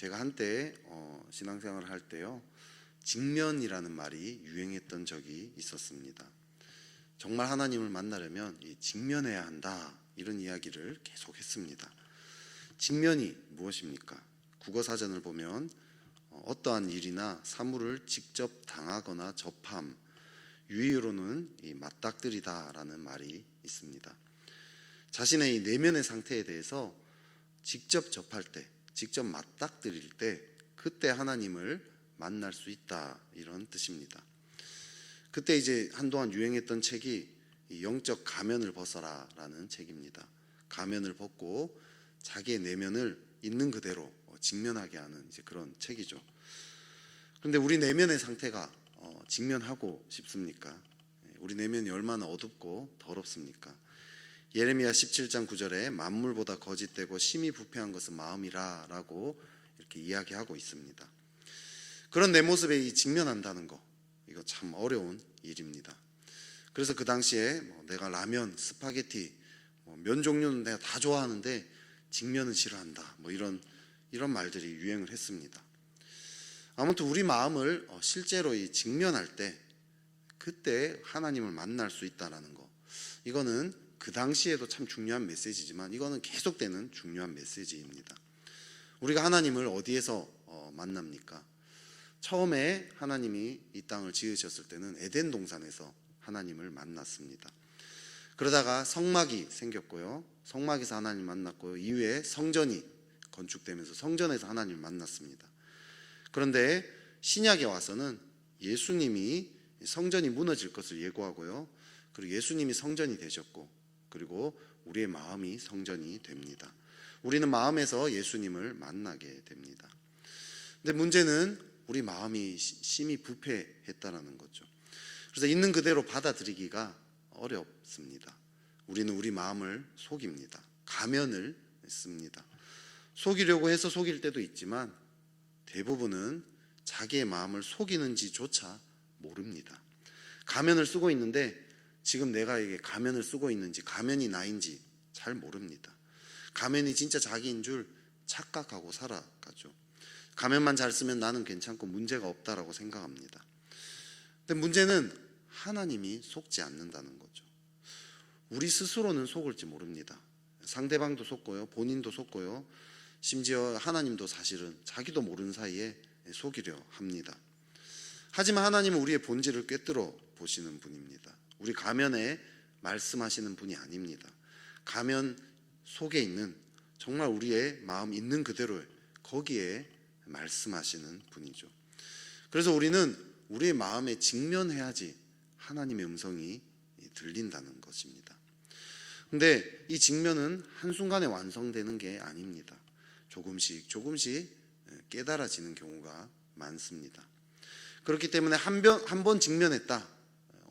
제가 한때 신앙생활을 할 때요, 직면이라는 말이 유행했던 적이 있었습니다. 정말 하나님을 만나려면 직면해야 한다, 이런 이야기를 계속 했습니다. 직면이 무엇입니까? 국어사전을 보면 어떠한 일이나 사물을 직접 당하거나 접함, 유의어로는 맞닥뜨리다라는 말이 있습니다. 자신의 이 내면의 상태에 대해서 직접 접할 때, 직접 맞닥뜨릴 때, 그때 하나님을 만날 수 있다, 이런 뜻입니다. 그때 이제 한동안 유행했던 책이 영적 가면을 벗어라 라는 책입니다. 가면을 벗고 자기의 내면을 있는 그대로 직면하게 하는 이제 그런 책이죠. 그런데 우리 내면의 상태가 직면하고 싶습니까? 우리 내면이 얼마나 어둡고 더럽습니까? 예레미야 17장 9절에 만물보다 거짓되고 심히 부패한 것은 마음이라 라고 이렇게 이야기하고 있습니다. 그런 내 모습에 직면한다는 거, 이거 참 어려운 일입니다. 그래서 그 당시에 내가 라면, 스파게티, 면 종류는 내가 다 좋아하는데 직면은 싫어한다, 이런 말들이 유행을 했습니다. 아무튼 우리 마음을 실제로 직면할 때, 그때 하나님을 만날 수 있다는 거, 이거는 그 당시에도 참 중요한 메시지지만 이거는 계속되는 중요한 메시지입니다. 우리가 하나님을 어디에서 만납니까? 처음에 하나님이 이 땅을 지으셨을 때는 에덴 동산에서 하나님을 만났습니다. 그러다가 성막이 생겼고요, 성막에서 하나님 만났고요, 이후에 성전이 건축되면서 성전에서 하나님을 만났습니다. 그런데 신약에 와서는 예수님이 성전이 무너질 것을 예고하고요, 그리고 예수님이 성전이 되셨고, 그리고 우리의 마음이 성전이 됩니다. 우리는 마음에서 예수님을 만나게 됩니다. 근데 문제는 우리 마음이 심히 부패했다는 거죠. 그래서 있는 그대로 받아들이기가 어렵습니다. 우리는 우리 마음을 속입니다. 가면을 씁니다. 속이려고 해서 속일 때도 있지만 대부분은 자기의 마음을 속이는지조차 모릅니다. 가면을 쓰고 있는데 지금 내가 이게 가면을 쓰고 있는지, 가면이 나인지 잘 모릅니다. 가면이 진짜 자기인 줄 착각하고 살아가죠. 가면만 잘 쓰면 나는 괜찮고 문제가 없다라고 생각합니다. 근데 문제는 하나님이 속지 않는다는 거죠. 우리 스스로는 속을지 모릅니다. 상대방도 속고요, 본인도 속고요, 심지어 하나님도 사실은 자기도 모르는 사이에 속이려 합니다. 하지만 하나님은 우리의 본질을 꿰뚫어 보시는 분입니다. 우리 가면에 말씀하시는 분이 아닙니다. 가면 속에 있는 정말 우리의 마음 있는 그대로 거기에 말씀하시는 분이죠. 그래서 우리는 우리의 마음에 직면해야지 하나님의 음성이 들린다는 것입니다. 근데 이 직면은 한순간에 완성되는 게 아닙니다. 조금씩 깨달아지는 경우가 많습니다. 그렇기 때문에 한 번 직면했다,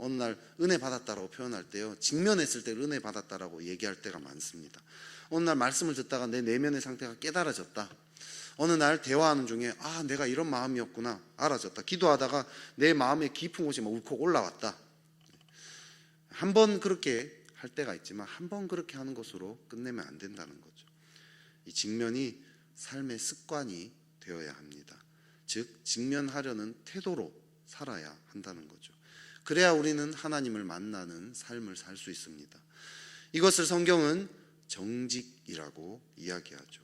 어느 날 은혜 받았다라고 표현할 때요, 직면했을 때 은혜 받았다라고 얘기할 때가 많습니다. 어느 날 말씀을 듣다가 내 내면의 상태가 깨달아졌다. 어느 날 대화하는 중에 내가 이런 마음이었구나 알아졌다. 기도하다가 내 마음의 깊은 곳이 울컥 올라왔다. 한 번 그렇게 할 때가 있지만 한 번 그렇게 하는 것으로 끝내면 안 된다는 거죠. 이 직면이 삶의 습관이 되어야 합니다. 즉 직면하려는 태도로 살아야 한다는 거죠. 그래야 우리는 하나님을 만나는 삶을 살 수 있습니다. 이것을 성경은 정직이라고 이야기하죠.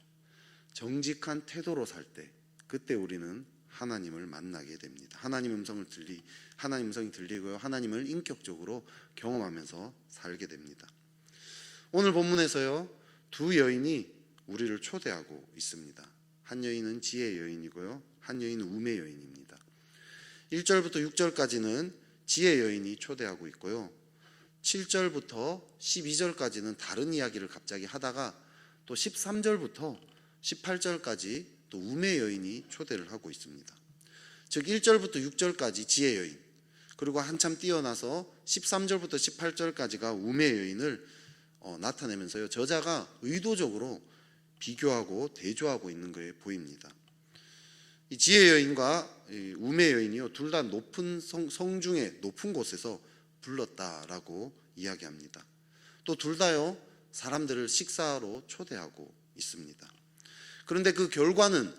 정직한 태도로 살 때, 그때 우리는 하나님을 만나게 됩니다. 하나님 음성이 들리고요, 하나님을 인격적으로 경험하면서 살게 됩니다. 오늘 본문에서요, 두 여인이 우리를 초대하고 있습니다. 한 여인은 지혜의 여인이고요, 한 여인은 우매 여인입니다. 1절부터 6절까지는 지혜의 여인이 초대하고 있고요, 7절부터 12절까지는 다른 이야기를 갑자기 하다가 또 13절부터 18절까지 또 우매 여인이 초대를 하고 있습니다. 즉 1절부터 6절까지 지혜 여인, 그리고 한참 뛰어나서 13절부터 18절까지가 우매 여인을 나타내면서요, 저자가 의도적으로 비교하고 대조하고 있는 것에 보입니다. 이 지혜 여인과 우매 여인이요, 둘 다 높은 성중의 높은 곳에서 불렀다라고 이야기합니다. 또 둘 다요, 사람들을 식사로 초대하고 있습니다. 그런데 그 결과는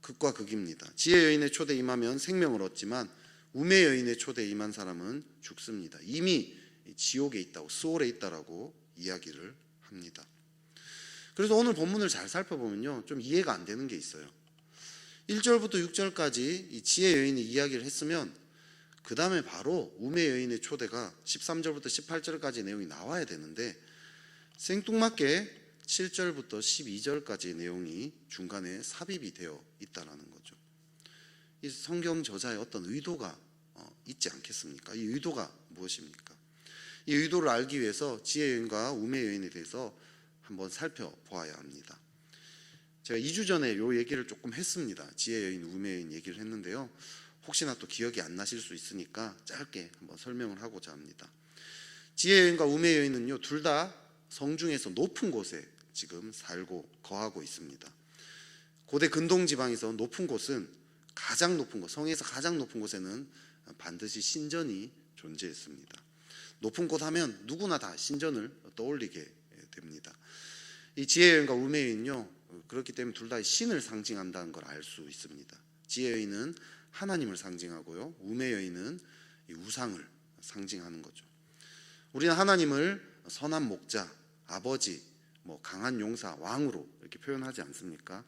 극과 극입니다. 지혜 여인의 초대에 임하면 생명을 얻지만 우매 여인의 초대에 임한 사람은 죽습니다. 이미 지옥에 있다고, 스올에 있다라고 이야기를 합니다. 그래서 오늘 본문을 잘 살펴보면요, 좀 이해가 안 되는 게 있어요. 1절부터 6절까지 이 지혜 여인이 이야기를 했으면 그 다음에 바로 우매 여인의 초대가 13절부터 18절까지 내용이 나와야 되는데 생뚱맞게 7절부터 12절까지의 내용이 중간에 삽입이 되어 있다는 거죠. 이 성경 저자의 어떤 의도가 있지 않겠습니까? 이 의도가 무엇입니까? 이 의도를 알기 위해서 지혜 여인과 우매 여인에 대해서 한번 살펴보아야 합니다. 제가 2주 전에 이 얘기를 조금 했습니다. 지혜 여인, 우매 여인 얘기를 했는데요. 혹시나 또 기억이 안 나실 수 있으니까 짧게 한번 설명을 하고자 합니다. 지혜 여인과 우매 여인은요, 둘 다 성중에서 높은 곳에 지금 살고 거하고 있습니다. 고대 근동 지방에서 높은 곳은 가장 높은 곳, 성에서 가장 높은 곳에는 반드시 신전이 존재했습니다. 높은 곳 하면 누구나 다 신전을 떠올리게 됩니다. 이 지혜 여인과 우매 여인은요, 그렇기 때문에 둘 다 신을 상징한다는 걸 알 수 있습니다. 지혜 여인은 하나님을 상징하고요, 우매 여인은 이 우상을 상징하는 거죠. 우리는 하나님을 선한 목자, 아버지, 강한 용사, 왕으로 이렇게 표현하지 않습니까?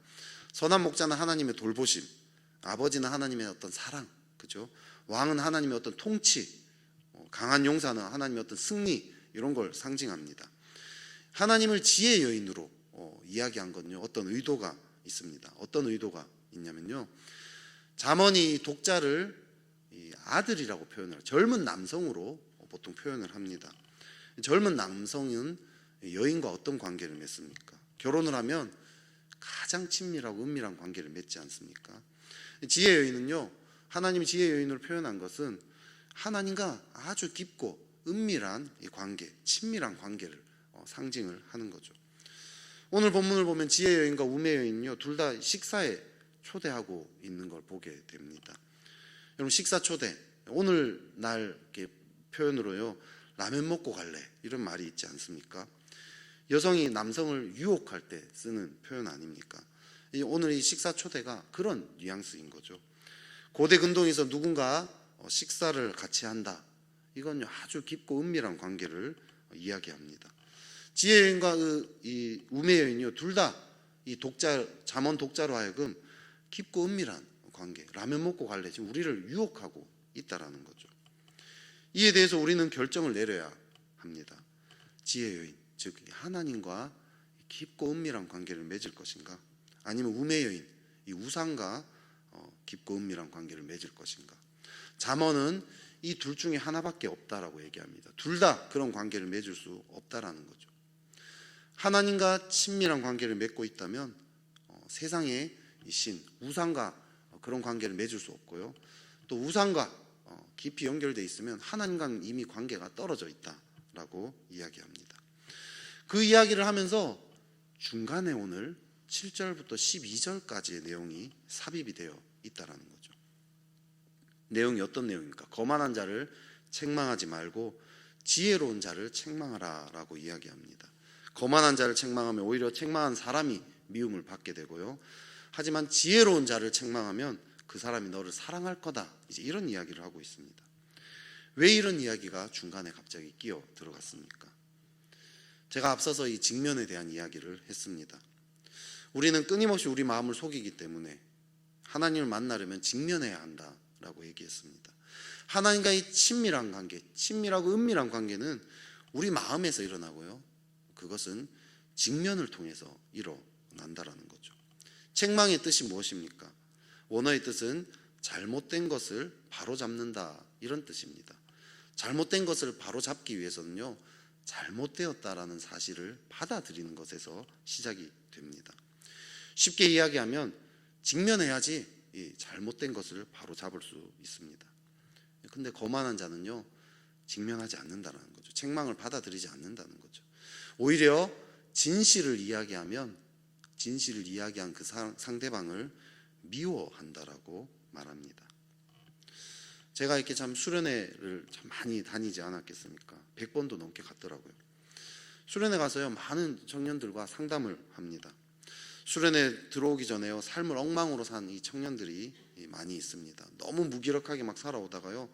선한 목자는 하나님의 돌보심, 아버지는 하나님의 어떤 사랑, 그죠? 왕은 하나님의 어떤 통치, 강한 용사는 하나님의 어떤 승리, 이런 걸 상징합니다. 하나님을 지혜 여인으로 이야기한 건요, 어떤 의도가 있습니다. 어떤 의도가 있냐면요, 잠언이 독자를 아들이라고 표현을, 젊은 남성으로 보통 표현을 합니다. 젊은 남성은 여인과 어떤 관계를 맺습니까? 결혼을 하면 가장 친밀하고 은밀한 관계를 맺지 않습니까? 지혜 여인은요, 하나님이 지혜 여인으로 표현한 것은 하나님과 아주 깊고 은밀한 이 관계, 친밀한 관계를 상징을 하는 거죠. 오늘 본문을 보면 지혜 여인과 우매 여인은요, 둘 다 식사에 초대하고 있는 걸 보게 됩니다. 여러분, 식사 초대, 오늘날 표현으로요, 라면 먹고 갈래, 이런 말이 있지 않습니까? 여성이 남성을 유혹할 때 쓰는 표현 아닙니까? 오늘 이 식사 초대가 그런 뉘앙스인 거죠. 고대 근동에서 누군가 식사를 같이 한다, 이건 아주 깊고 은밀한 관계를 이야기합니다. 지혜 여인과 이 우매 여인이요, 둘 다 이 독자, 잠언 독자로 하여금 깊고 은밀한 관계, 라면 먹고 갈래, 지금 우리를 유혹하고 있다라는 거죠. 이에 대해서 우리는 결정을 내려야 합니다. 지혜 여인, 즉 하나님과 깊고 은밀한 관계를 맺을 것인가, 아니면 우매 여인, 이 우상과 깊고 은밀한 관계를 맺을 것인가. 잠언은 이 둘 중에 하나밖에 없다라고 얘기합니다. 둘 다 그런 관계를 맺을 수 없다라는 거죠. 하나님과 친밀한 관계를 맺고 있다면 세상의 이 신, 우상과 그런 관계를 맺을 수 없고요, 또 우상과 깊이 연결되어 있으면 하나님과는 이미 관계가 떨어져 있다라고 이야기합니다. 그 이야기를 하면서 중간에 오늘 7절부터 12절까지의 내용이 삽입이 되어 있다라는 거죠. 내용이 어떤 내용입니까? 거만한 자를 책망하지 말고 지혜로운 자를 책망하라라고 이야기합니다. 거만한 자를 책망하면 오히려 책망한 사람이 미움을 받게 되고요, 하지만 지혜로운 자를 책망하면 그 사람이 너를 사랑할 거다, 이제 이런 이야기를 하고 있습니다. 왜 이런 이야기가 중간에 갑자기 끼어 들어갔습니까? 제가 앞서서 이 직면에 대한 이야기를 했습니다. 우리는 끊임없이 우리 마음을 속이기 때문에 하나님을 만나려면 직면해야 한다라고 얘기했습니다. 하나님과의 친밀한 관계, 친밀하고 은밀한 관계는 우리 마음에서 일어나고요, 그것은 직면을 통해서 일어난다라는 거죠. 책망의 뜻이 무엇입니까? 원어의 뜻은 잘못된 것을 바로잡는다, 이런 뜻입니다. 잘못된 것을 바로잡기 위해서는요, 잘못되었다라는 사실을 받아들이는 것에서 시작이 됩니다. 쉽게 이야기하면 직면해야지 이 잘못된 것을 바로잡을 수 있습니다. 근데 거만한 자는요, 직면하지 않는다는 거죠. 책망을 받아들이지 않는다는 거죠. 오히려 진실을 이야기하면 진실을 이야기한 그 상대방을 미워한다라고 말합니다. 제가 이렇게 참 수련회를 참 많이 다니지 않았겠습니까? 100번도 넘게 갔더라고요. 수련회 가서요, 많은 청년들과 상담을 합니다. 수련회 들어오기 전에요, 삶을 엉망으로 산 이 청년들이 많이 있습니다. 너무 무기력하게 막 살아오다가요,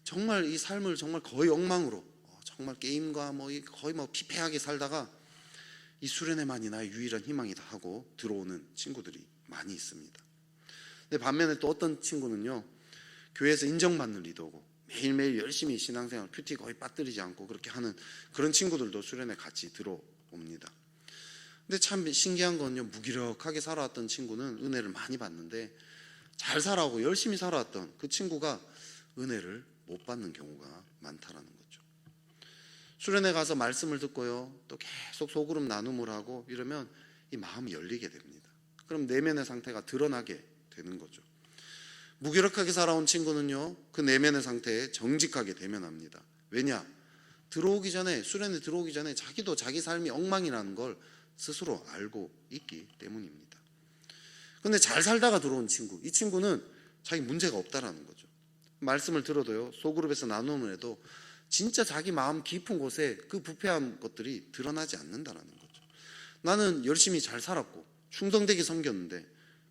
정말 이 삶을 정말 거의 엉망으로, 정말 게임과 거의 피폐하게 살다가 이 수련회만이 나의 유일한 희망이다 하고 들어오는 친구들이 많이 있습니다. 근데 반면에 또 어떤 친구는요, 교회에서 인정받는 리더고 매일매일 열심히 신앙생활 큐티 거의 빠뜨리지 않고 그렇게 하는 그런 친구들도 수련회 같이 들어옵니다. 근데 참 신기한 건요, 무기력하게 살아왔던 친구는 은혜를 많이 받는데 잘 살아오고 열심히 살아왔던 그 친구가 은혜를 못 받는 경우가 많다라는 거죠. 수련회 가서 말씀을 듣고요, 또 계속 소그룹 나눔을 하고 이러면 이 마음이 열리게 됩니다. 그럼 내면의 상태가 드러나게 되는 거죠. 무기력하게 살아온 친구는요, 그 내면의 상태에 정직하게 대면합니다. 왜냐? 들어오기 전에, 수련회 들어오기 전에 자기도 자기 삶이 엉망이라는 걸 스스로 알고 있기 때문입니다. 근데 잘 살다가 들어온 친구, 이 친구는 자기 문제가 없다라는 거죠. 말씀을 들어도요, 소그룹에서 나눔을 해도 진짜 자기 마음 깊은 곳에 그 부패한 것들이 드러나지 않는다라는 거죠. 나는 열심히 잘 살았고 충성되게 섬겼는데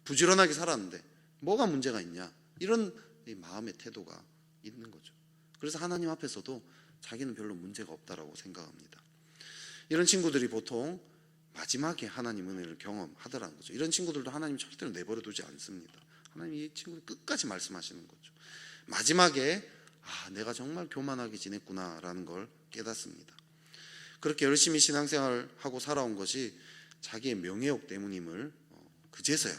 부지런하게 살았는데 뭐가 문제가 있냐, 이런 마음의 태도가 있는 거죠. 그래서 하나님 앞에서도 자기는 별로 문제가 없다라고 생각합니다. 이런 친구들이 보통 마지막에 하나님 은혜를 경험하더라는 거죠. 이런 친구들도 하나님 절대로 내버려 두지 않습니다. 하나님 이 친구를 끝까지 말씀하시는 거죠. 마지막에 내가 정말 교만하게 지냈구나라는 걸 깨닫습니다. 그렇게 열심히 신앙생활하고 살아온 것이 자기의 명예욕 때문임을 그제서야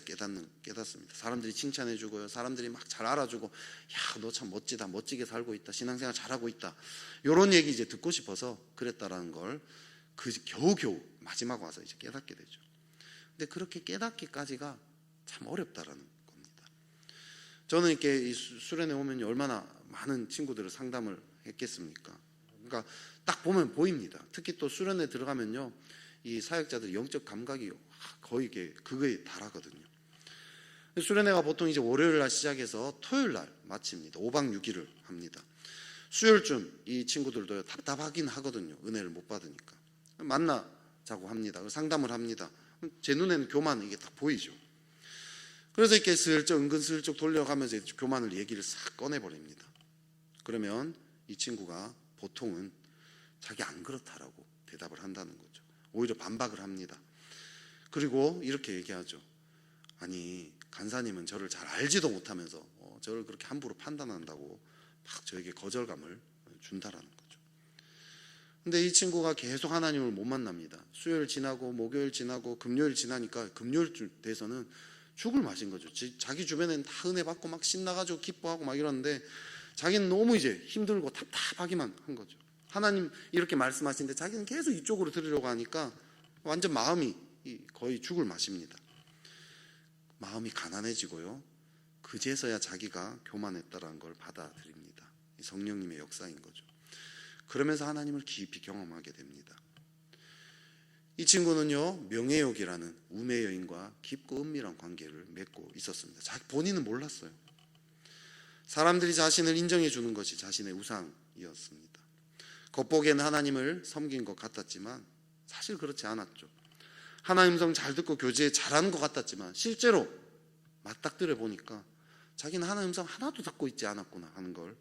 깨닫습니다. 사람들이 칭찬해주고요, 사람들이 막 잘 알아주고, 야, 너 참 멋지다, 멋지게 살고 있다, 신앙생활 잘하고 있다, 이런 얘기 이제 듣고 싶어서 그랬다라는 걸 겨우겨우 마지막 와서 이제 깨닫게 되죠. 근데 그렇게 깨닫기까지가 참 어렵다라는 겁니다. 저는 이렇게 이 수련회 오면 얼마나 많은 친구들을 상담을 했겠습니까? 그러니까 딱 보면 보입니다. 특히 또 수련회 들어가면요, 이 사역자들 영적 감각이 거의 이게 그거에 달하거든요. 수련회가 보통 이제 월요일 날 시작해서 토요일 날 마칩니다. 5박 6일을 합니다. 수요일쯤 이 친구들도 답답하긴 하거든요. 은혜를 못 받으니까. 만나자고 합니다. 상담을 합니다. 제 눈에는 교만 이게 딱 보이죠. 그래서 이렇게 은근슬쩍 돌려가면서 교만을 얘기를 싹 꺼내버립니다. 그러면 이 친구가 보통은 자기 안 그렇다라고 대답을 한다는 거죠. 오히려 반박을 합니다. 그리고 이렇게 얘기하죠. 아니, 간사님은 저를 잘 알지도 못하면서 저를 그렇게 함부로 판단한다고 막 저에게 거절감을 준다라는 거죠. 근데 이 친구가 계속 하나님을 못 만납니다. 수요일 지나고 목요일 지나고 금요일 지나니까 금요일 돼서는 죽을 맛인 거죠. 자기 주변에는 다 은혜 받고 막 신나가지고 기뻐하고 막 이러는데 자기는 너무 이제 힘들고 답답하기만 한 거죠. 하나님 이렇게 말씀하시는데 자기는 계속 이쪽으로 들으려고 하니까 완전 마음이 거의 죽을 맛입니다. 마음이 가난해지고요, 그제서야 자기가 교만했다라는 걸 받아들입니다. 성령님의 역사인 거죠. 그러면서 하나님을 깊이 경험하게 됩니다. 이 친구는요, 명예욕이라는 우매 여인과 깊고 은밀한 관계를 맺고 있었습니다. 본인은 몰랐어요. 사람들이 자신을 인정해 주는 것이 자신의 우상이었습니다. 겉보기에는 하나님을 섬긴 것 같았지만 사실 그렇지 않았죠. 하나님 음성 잘 듣고 교제 잘하는 것 같았지만 실제로 맞닥뜨려 보니까 자기는 하나님 음성 하나도 듣고 있지 않았구나 하는 걸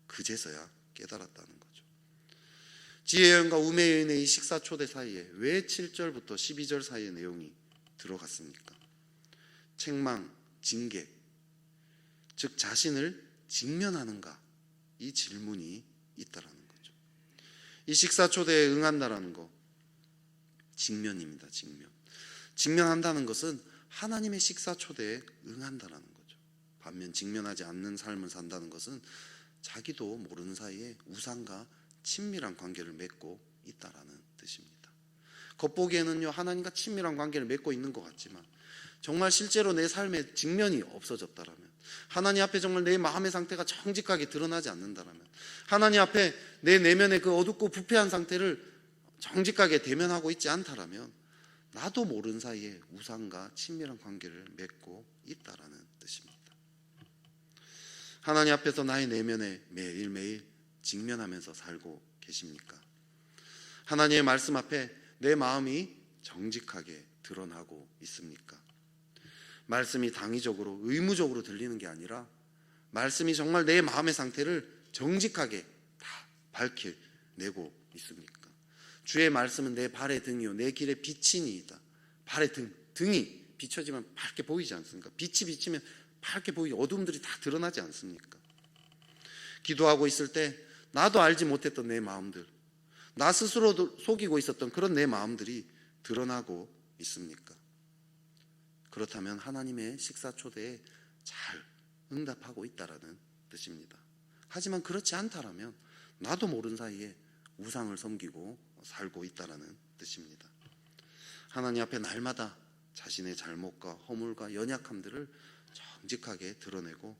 그제서야 깨달았다는 거죠. 지혜 여인과 우매 여인의 이 식사 초대 사이에 왜 7절부터 12절 사이의 내용이 들어갔습니까? 책망, 징계, 즉 자신을 직면하는가, 이 질문이 있다라는 거죠. 이 식사 초대에 응한다라는 거, 직면입니다. 직면한다는 것은 하나님의 식사 초대에 응한다라는 거죠. 반면 직면하지 않는 삶을 산다는 것은 자기도 모르는 사이에 우상과 친밀한 관계를 맺고 있다라는 뜻입니다. 겉보기에는요, 하나님과 친밀한 관계를 맺고 있는 것 같지만 정말 실제로 내 삶의 직면이 없어졌다라면, 하나님 앞에 정말 내 마음의 상태가 정직하게 드러나지 않는다라면, 하나님 앞에 내 내면의 그 어둡고 부패한 상태를 정직하게 대면하고 있지 않다라면 나도 모르는 사이에 우상과 친밀한 관계를 맺고 있다라는 뜻입니다. 하나님 앞에서 나의 내면에 매일매일 직면하면서 살고 계십니까? 하나님의 말씀 앞에 내 마음이 정직하게 드러나고 있습니까? 말씀이 당위적으로 의무적으로 들리는 게 아니라 말씀이 정말 내 마음의 상태를 정직하게 다 밝혀내고 있습니까? 주의 말씀은 내 발의 등이요 내 길의 빛이니이다. 발의 등이 비춰지면 밝게 보이지 않습니까? 빛이 비치면 밝게 보이지, 어둠들이 다 드러나지 않습니까? 기도하고 있을 때 나도 알지 못했던 내 마음들, 나 스스로도 속이고 있었던 그런 내 마음들이 드러나고 있습니까? 그렇다면 하나님의 식사 초대에 잘 응답하고 있다라는 뜻입니다. 하지만 그렇지 않다라면 나도 모르는 사이에 우상을 섬기고 살고 있다라는 뜻입니다. 하나님 앞에 날마다 자신의 잘못과 허물과 연약함들을 정직하게 드러내고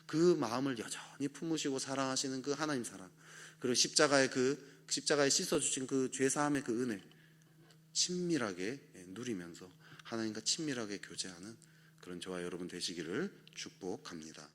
그 마음을 여전히 품으시고 사랑하시는 그 하나님 사랑, 그리고 십자가에 씻어주신 그 죄사함의 그 은혜 친밀하게 누리면서 하나님과 친밀하게 교제하는 그런 저와 여러분 되시기를 축복합니다.